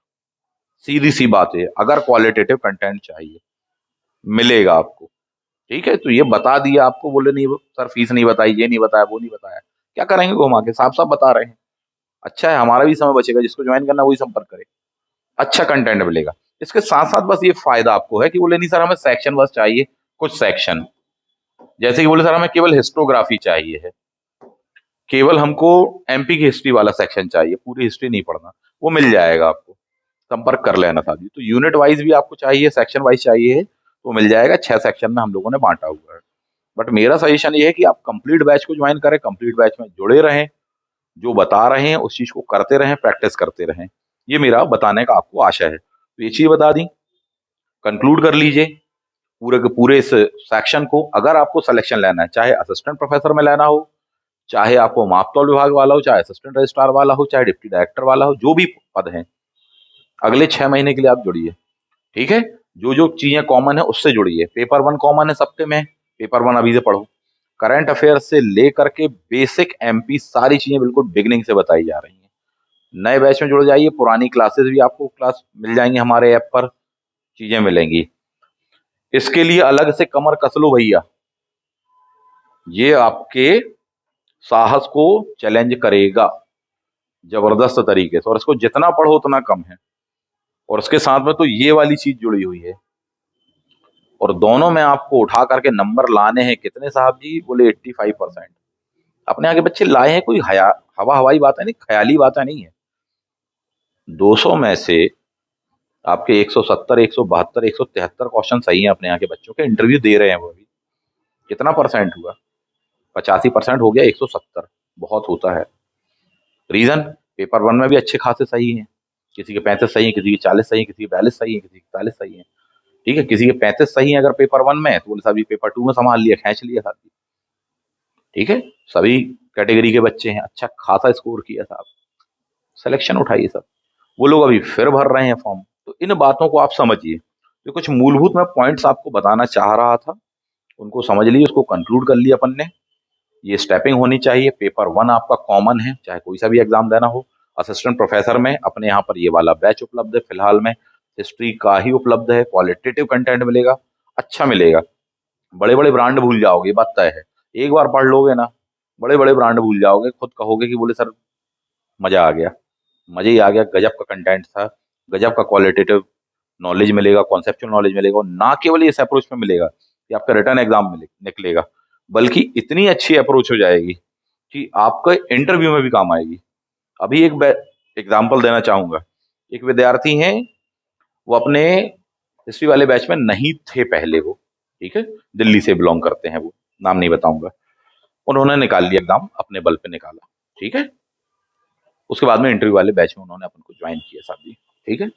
सीधी सी बात है, अगर क्वालिटेटिव कंटेंट चाहिए मिलेगा आपको। ठीक है, तो ये बता दिया आपको। बोले नहीं सर फीस नहीं बताई, ये नहीं बताया, वो नहीं बताया, क्या करेंगे घुमा के? साफ साफ बता रहे हैं। अच्छा है, हमारा भी समय बचेगा। जिसको ज्वाइन करना वही संपर्क करे, अच्छा कंटेंट मिलेगा। इसके साथ साथ बस ये फायदा आपको है कि बोले नहीं सर हमें सेक्शन बस चाहिए, कुछ सेक्शन, जैसे कि बोले सर हमें केवल हिस्टोग्राफी चाहिए है, केवल हमको एमपी की हिस्ट्री वाला सेक्शन चाहिए, पूरी हिस्ट्री नहीं पढ़ना, वो मिल जाएगा आपको। संपर्क कर लेना साथी। तो यूनिट वाइज भी आपको चाहिए, सेक्शन वाइज चाहिए, तो मिल जाएगा। 6 सेक्शन में हम लोगों ने बांटा हुआ है। बट मेरा सजेशन ये है कि आप कंप्लीट बैच को ज्वाइन करें, कंप्लीट बैच में जुड़े रहें, जो बता रहे हैं उस चीज को करते रहें, प्रैक्टिस करते रहें। ये मेरा बताने का आपको आशा है। तो ये चीज बता दी, कंक्लूड कर लीजिए पूरे के पूरे इस सेक्शन को। अगर आपको सिलेक्शन लेना है, चाहे असिस्टेंट प्रोफेसर में लेना हो, चाहे आपको मापतौल विभाग वाला हो, चाहे असिस्टेंट रजिस्ट्रार वाला हो, चाहे डिप्टी डायरेक्टर वाला हो, जो भी पद है, अगले 6 महीने के लिए आप जुड़िए। ठीक है, जो जो चीजें कॉमन है उससे जुड़िए। पेपर 1 कॉमन है सबके में, पेपर 1 अभी से पढ़ो। करंट अफेयर से लेकर के बेसिक एमपी सारी चीजें बिल्कुल बिगनिंग से बताई जा रही हैं। नए बैच में जुड़ जाइए, पुरानी क्लासेस भी आपको क्लास मिल जाएंगी हमारे ऐप पर, चीजें मिलेंगी। इसके लिए अलग से कमर कस लो भैया, ये आपके साहस को चैलेंज करेगा जबरदस्त तरीके से। और इसको जितना पढ़ो उतना कम है। और उसके साथ में तो ये वाली चीज जुड़ी हुई है। और दोनों में आपको उठा करके नंबर लाने हैं कितने साहब जी? बोले 85%। अपने आगे बच्चे लाए हैं, कोई हवा हवाई बातें नहीं, ख्याली बातें नहीं है। 200 में से आपके 170, 172, 173 क्वेश्चन सही हैं अपने यहाँ के बच्चों के। इंटरव्यू दे रहे हैं वो अभी। कितना परसेंट हुआ? 85% हो गया। 170 बहुत होता है। रीजन, पेपर 1 में भी अच्छे खासे सही हैं। किसी के 35 सही है, किसी के 40 सही है, किसी के 42 सही है, किसी के 41 सही है। ठीक है, किसी के 35 सही है अगर पेपर 1 में, तो बोले साहब जी पेपर 2 में संभाल लिया, खींच लिया साहब जी। ठीक है, सभी कैटेगरी के बच्चे हैं, अच्छा खासा स्कोर किया साहब, सिलेक्शन उठाइए सब। वो लोग अभी फिर भर रहे हैं फॉर्म। तो इन बातों को आप समझिए। जो कुछ मूलभूत मैं पॉइंट्स आपको बताना चाह रहा था, उनको समझ लिए, उसको कंक्लूड कर लिया अपन ने। ये स्टेपिंग होनी चाहिए। पेपर 1 आपका कॉमन है, चाहे कोई सा भी एग्जाम देना हो। असिस्टेंट प्रोफेसर में अपने यहाँ पर ये वाला बैच उपलब्ध है फिलहाल में। हिस्ट्री का ही उपलब्ध है, क्वालिटेटिव कंटेंट मिलेगा, अच्छा मिलेगा। बड़े बड़े ब्रांड भूल जाओगे, ये बात तय है। एक बार पढ़ लोगे ना, बड़े बड़े ब्रांड भूल जाओगे। खुद कहोगे कि बोले सर मजा आ गया, मजा ही आ गया, गजब का कंटेंट था, गजब का क्वालिटेटिव नॉलेज मिलेगा, कॉन्सेप्चुअल नॉलेज मिलेगा। और ना केवल इस अप्रोच में मिलेगा कि आपका रिटर्न एग्जाम निकलेगा, बल्कि इतनी अच्छी अप्रोच हो जाएगी कि आपका इंटरव्यू में भी काम आएगी। अभी एक एग्जाम्पल देना चाहूंगा। एक विद्यार्थी हैं, वो अपने हिस्ट्री वाले बैच में नहीं थे पहले वो। ठीक है, दिल्ली से बिलोंग करते हैं वो, नाम नहीं बताऊंगा। उन्होंने निकाल लिया एग्जाम, अपने बल पे निकाला। ठीक है, उसके बाद में इंटरव्यू वाले बैच में उन्होंने अपन को ज्वाइन किया साहब जी। ठीक है,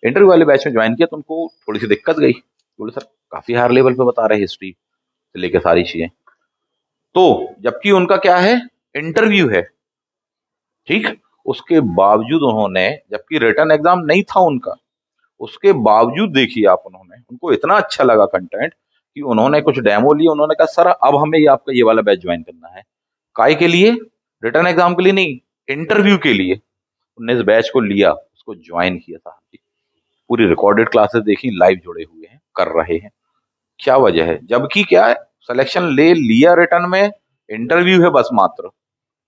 इंटरव्यू वाले बैच में ज्वाइन किया तो उनको थोड़ी सी दिक्कत गई, बोले सर काफी हायर लेवल पे बता रहे हिस्ट्री से लेके सारी चीजें, तो जबकि उनका क्या है, इंटरव्यू है, ठीक, उसके बावजूद उन्होंने, जबकि रिटर्न एग्जाम नहीं था उनका, उसके बावजूद देखिए आप, उन्होंने, उनको इतना अच्छा लगा कंटेंट कि उन्होंने कुछ डेमो लिए, उन्होंने कहा सर अब हमें ये आपका ये वाला बैच ज्वाइन करना है। काय के लिए? रिटर्न एग्जाम के लिए नहीं, इंटरव्यू के लिए। उन्होंने इस बैच को लिया, उसको ज्वाइन किया था, पूरी रिकॉर्डेड क्लासेस देखी, लाइव जुड़े हुए हैं, कर रहे हैं। क्या वजह है? जबकि क्या है, सिलेक्शन ले लिया रिटर्न में, इंटरव्यू है बस मात्र,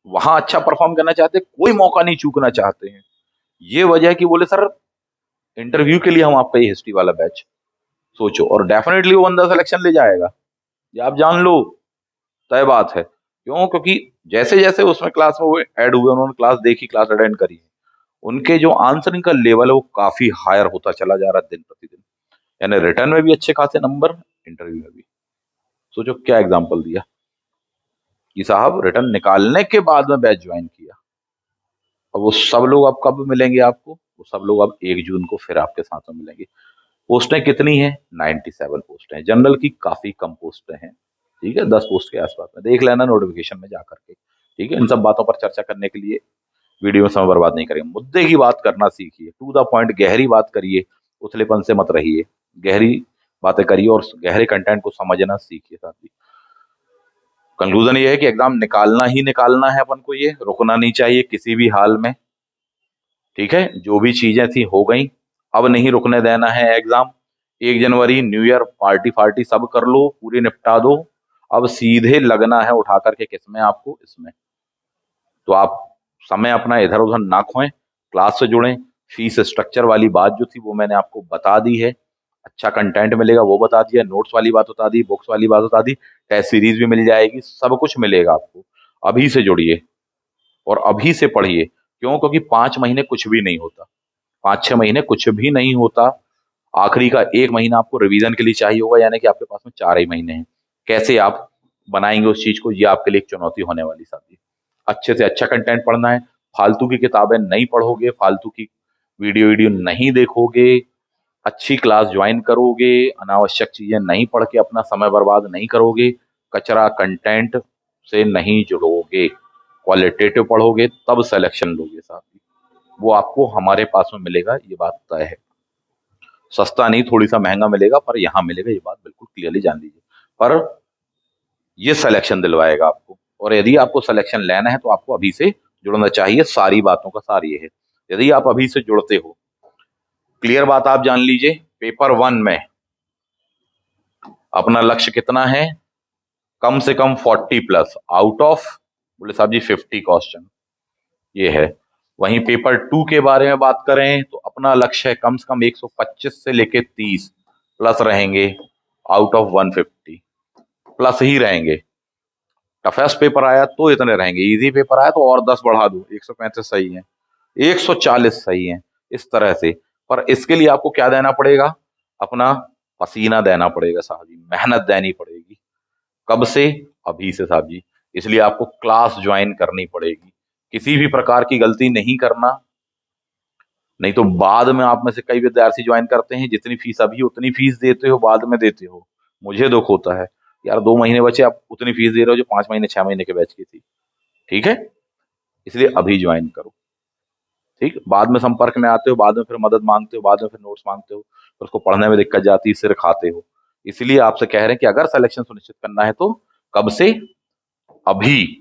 वहां अच्छा परफॉर्म करना चाहते, कोई मौका नहीं चूकना चाहते हैं। ये वजह है कि बोले सर इंटरव्यू के लिए हम आपका ये हिस्ट्री वाला बैच, सोचो, और डेफिनेटली वो बंदा सिलेक्शन ले जाएगा, ये आप जान लो, तय बात है। क्यों? क्योंकि जैसे जैसे उसमें क्लास में वो ऐड हुए, उन्होंने क्लास देखी, क्लास अटेंड करी, उनके जो आंसरिंग का लेवल है वो काफी हायर होता चला जा रहा है दिन प्रतिदिन, यानी रिटर्न में भी अच्छे खासे नंबर, इंटरव्यू में भी। सोचो क्या एग्जाम्पल दिया कि साहब रिटर्न निकालने के बाद में बैच ज्वाइन किया। अब वो सब लोग अब कब मिलेंगे आपको? वो सब लोग अब 1 जून को फिर आपके साथ में मिलेंगे। पोस्टें कितनी हैं? 97 पोस्टें हैं। जनरल की काफी कम पोस्टें हैं, ठीक है, 10 पोस्ट के आसपास में, देख लेना नोटिफिकेशन में जा करके, ठीक है। इन सब बातों पर चर्चा करने के लिए वीडियो में समय बर्बाद नहीं करेंगे, मुद्दे की बात करना सीखिए, टू द पॉइंट, गहरी बात करिए, उथलेपन से मत रहिए, गहरी बातें करिए और गहरे कंटेंट को समझना सीखिए साथी। कंक्लूजन ये है कि एग्जाम निकालना ही निकालना है अपन को, ये रुकना नहीं चाहिए किसी भी हाल में, ठीक है। जो भी चीजें थी हो गई, अब नहीं रुकने देना है एग्जाम। 1 जनवरी न्यू ईयर पार्टी फार्टी सब कर लो, पूरी निपटा दो, अब सीधे लगना है उठा करके किसमें, आपको इसमें। तो आप समय अपना इधर उधर ना खोएं, क्लास से जुड़ें। फीस स्ट्रक्चर वाली बात जो थी वो मैंने आपको बता दी है, अच्छा कंटेंट मिलेगा वो बता दिया, नोट्स वाली बात बता दी, बुक्स वाली बात बता दी, टेस्ट सीरीज भी मिल जाएगी, सब कुछ मिलेगा आपको। अभी से जुड़िए और अभी से पढ़िए। क्यों? क्योंकि 5 महीने कुछ भी नहीं होता, 5-6 महीने कुछ भी नहीं होता। आखिरी का 1 महीना आपको रिवीजन के लिए चाहिए होगा, यानी कि आपके पास में 4 ही महीने हैं। कैसे आप बनाएंगे उस चीज को, ये आपके लिए एक चुनौती होने वाली साथी। अच्छे से अच्छा कंटेंट पढ़ना है, फालतू की किताबें नहीं पढ़ोगे, फालतू की वीडियो वीडियो नहीं देखोगे, अच्छी क्लास ज्वाइन करोगे, अनावश्यक चीजें नहीं पढ़ के अपना समय बर्बाद नहीं करोगे, कचरा कंटेंट से नहीं जुड़ोगे, क्वालिटेटिव पढ़ोगे, तब सिलेक्शन लोगे साथी। वो आपको हमारे पास में मिलेगा, ये बात तय है। सस्ता नहीं, थोड़ी सा महंगा मिलेगा, पर यहाँ मिलेगा, ये बात बिल्कुल क्लियरली जान लीजिए। पर ये सिलेक्शन दिलवाएगा आपको, और यदि आपको सिलेक्शन लेना है तो आपको अभी से जुड़ना चाहिए। सारी बातों का सार ये है, यदि आप अभी से जुड़ते हो, क्लियर बात आप जान लीजिए, पेपर 1 में अपना लक्ष्य कितना है? कम से कम 40+ आउट ऑफ, बोले साहब जी 50 क्वेश्चन, ये है। वहीं पेपर 2 के बारे में बात करें तो अपना लक्ष्य है कम से कम 125 से लेके 30 प्लस रहेंगे, आउट ऑफ 150 प्लस ही रहेंगे। टफेस्ट पेपर आया तो इतने रहेंगे, इजी पेपर आया तो और 10 बढ़ा दो, 135 सही है, 140 सही है, इस तरह से। पर इसके लिए आपको क्या देना पड़ेगा? अपना पसीना देना पड़ेगा साहब जी, मेहनत देनी पड़ेगी। कब से? अभी से साहब जी। इसलिए आपको क्लास ज्वाइन करनी पड़ेगी, किसी भी प्रकार की गलती नहीं करना, नहीं तो बाद में आप में से कई विद्यार्थी ज्वाइन करते हैं, जितनी फीस अभी उतनी फीस देते हो, बाद में देते हो, मुझे दुख होता है यार, 2 महीने बचे, आप उतनी फीस दे रहे हो जो 5 महीने 6 महीने के बैच की थी, ठीक है। इसलिए अभी ज्वाइन करो, ठीक। बाद में संपर्क में आते हो, बाद में फिर मदद मांगते हो, बाद में फिर नोट्स मांगते हो, फिर उसको पढ़ने में दिक्कत जाती है, सिर खाते हो। इसलिए आपसे कह रहे हैं कि अगर सिलेक्शन सुनिश्चित करना है तो कब से? अभी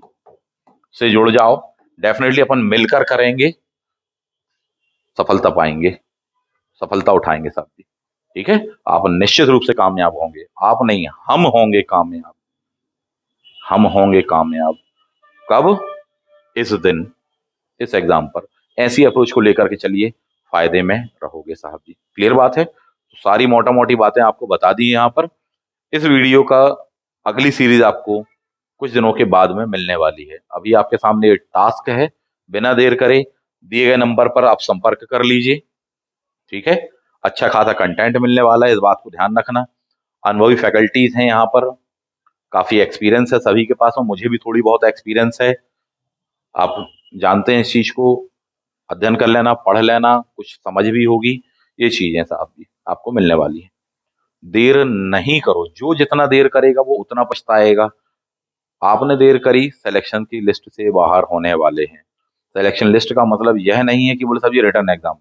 से जुड़ जाओ, डेफिनेटली अपन मिलकर करेंगे, सफलता पाएंगे, सफलता उठाएंगे साहब जी, ठीक है। आप निश्चित रूप से कामयाब होंगे, आप नहीं, हम होंगे कामयाब, हम होंगे कामयाब। कब? इस दिन, इस एग्जाम पर। ऐसी अप्रोच को लेकर के चलिए, फायदे में रहोगे साहब जी। क्लियर बात है? तो सारी मोटा मोटी बातें आपको बता दी यहाँ पर। इस वीडियो का अगली सीरीज आपको कुछ दिनों के बाद में मिलने वाली है। अभी आपके सामने एक टास्क है, बिना देर करे दिए गए नंबर पर आप संपर्क कर लीजिए, ठीक है। अच्छा खासा कंटेंट मिलने वाला है, इस बात को ध्यान रखना। अनुभवी फैकल्टीज हैं यहाँ पर, काफी एक्सपीरियंस है सभी के पास, और मुझे भी थोड़ी बहुत एक्सपीरियंस है, आप जानते हैं इस चीज को। अध्ययन कर लेना, पढ़ लेना, कुछ समझ भी होगी, ये चीजें साहब जी आपको मिलने वाली है। देर नहीं करो, जो जितना देर करेगा वो उतना पछताएगा। आपने देर करी, सिलेक्शन की लिस्ट से बाहर होने वाले हैं। सिलेक्शन लिस्ट का मतलब यह नहीं है कि बोले साहब ये रिटर्न एग्जाम,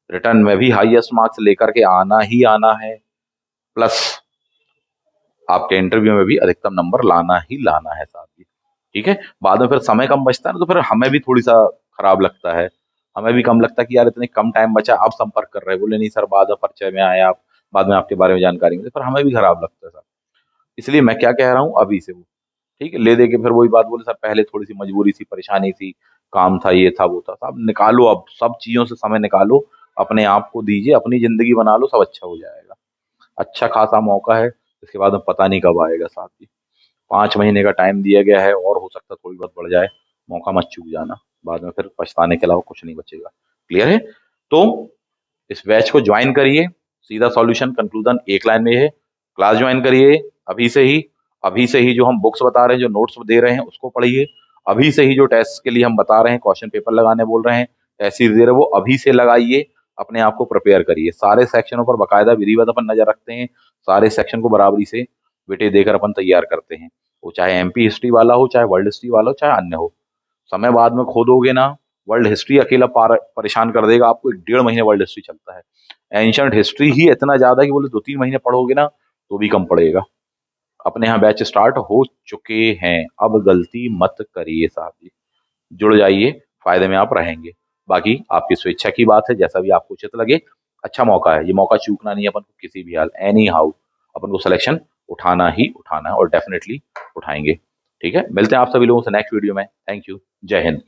रिटर्न में भी हाईएस्ट मार्क्स लेकर के आना ही आना है, प्लस आपके इंटरव्यू में भी अधिकतम नंबर लाना ही लाना है साहब जी। ठीक है, बाद में फिर समय कम बचता है ना, तो फिर हमें भी थोड़ी सा खराब लगता है। हमें भी कम लगता है कि यार इतने कम टाइम बचा, आप संपर्क कर रहे हैं, बोले नहीं सर बाद में परिचय में आए आप, बाद में आपके बारे में जानकारी मिली, पर हमें भी खराब लगता है सर। इसलिए मैं क्या कह रहा हूँ, अभी से वो ठीक है ले दे के फिर वही बात बोले सर पहले थोड़ी सी मजबूरी थी, परेशानी थी, काम था, ये था वो था, सब निकालो, अब सब चीजों से समय निकालो, अपने आप को दीजिए, अपनी जिंदगी बना लो, सब अच्छा हो जाएगा। अच्छा खासा मौका है, इसके बाद में पता नहीं कब आएगा साहब जी। 5 महीने का टाइम दिया गया है, और हो सकता है थोड़ी बहुत बढ़ जाए। मौका मत चूक जाना, बाद में फिर पछताने के अलावा कुछ नहीं बचेगा। क्लियर है? तो इस बैच को ज्वाइन करिए, सीधा सॉल्यूशन कंक्लूजन एक लाइन में है। क्लास ज्वाइन करिए अभी से ही, अभी से ही जो हम बुक्स बता रहे हैं, जो नोट्स दे रहे हैं उसको पढ़िए। अभी से ही जो टेस्ट के लिए हम बता रहे हैं, क्वेश्चन पेपर लगाने बोल रहे हैं, टेस्ट सीरीज दे रहे हैं, वो अभी से लगाइए। अपने आप को प्रिपेयर करिए, सारे सेक्शनों पर बाकायदा विधिवत अपन नजर रखते हैं, सारे सेक्शन को बराबरी से बेटे देकर अपन तैयार करते हैं। वो चाहे एमपी हिस्ट्री वाला हो, चाहे वर्ल्ड हिस्ट्री वाला हो, चाहे अन्य हो। समय बाद में खो दोगे ना, वर्ल्ड हिस्ट्री अकेला परेशान कर देगा आपको। 1.5 महीने वर्ल्ड हिस्ट्री चलता है, एंशंट हिस्ट्री ही इतना ज्यादा है कि बोले 2-3 महीने पढ़ोगे ना तो भी कम पड़ेगा। अपने यहाँ बैच स्टार्ट हो चुके हैं, अब गलती मत करिए साहब जी। जुड़ जाइए, फायदे में आप रहेंगे। बाकी आपकी स्वेच्छा की बात है, जैसा भी आपको उचित लगे। अच्छा मौका है, ये मौका चूकना नहीं है अपन को किसी भी हाल, एनी हाउ अपन को सिलेक्शन उठाना ही उठाना है, और डेफिनेटली उठाएंगे। ठीक है, मिलते हैं आप सभी लोगों से नेक्स्ट वीडियो में। थैंक यू, जय हिंद।